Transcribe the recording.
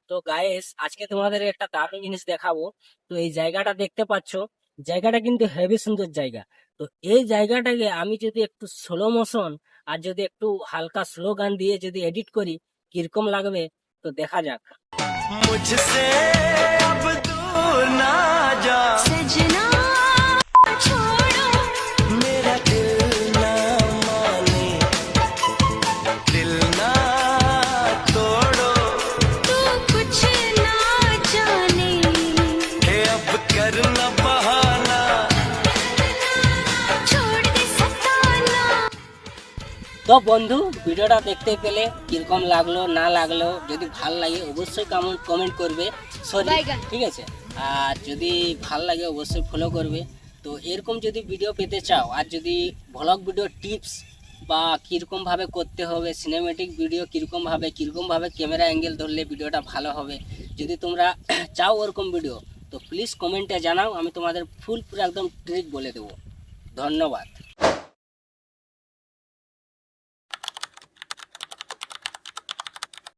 তো গাইস আজকে তোমাদের একটা দারুণ জিনিস দেখাবো। তো এই জায়গাটা দেখতে পাচ্ছো, জায়গাটা কিন্তু হেভি সুন্দর জায়গা। তো এই জায়গাটাকে আমি যদি একটু স্লো মোশন আর যদি একটু হালকা স্লো গান দিয়ে যদি এডিট করি, কিরকম লাগবে তো দেখা যাক। मुझसे अब दूर ना जा सजना छोड़ो मेरा दिल ना माने दिल ना तोड़ो तू कुछ ना जाने हे अब करना बहाना छोड़ दे सताना। তো বন্ধু, ভিডিওটা দেখতে পেলে কিরকম লাগলো না লাগলো, যদি ভাল লাগে অবশ্যই কমেন্ট করবে, সরি ঠিক আছে। আর যদি ভাল লাগে অবশ্যই ফলো করবে। তো এরকম যদি ভিডিও পেতে চাও, আর যদি ভ্লগ ভিডিও টিপস বা কীরকমভাবে করতে হবে, সিনেমেটিক ভিডিও কীরকমভাবে ক্যামেরা অ্যাঙ্গেল ধরলে ভিডিওটা ভালো হবে, যদি তোমরা চাও ওরকম ভিডিও, তো প্লিজ কমেন্টে জানাও, আমি তোমাদের ফুল পুরো একদম ট্রিক বলে দেবো। ধন্যবাদ।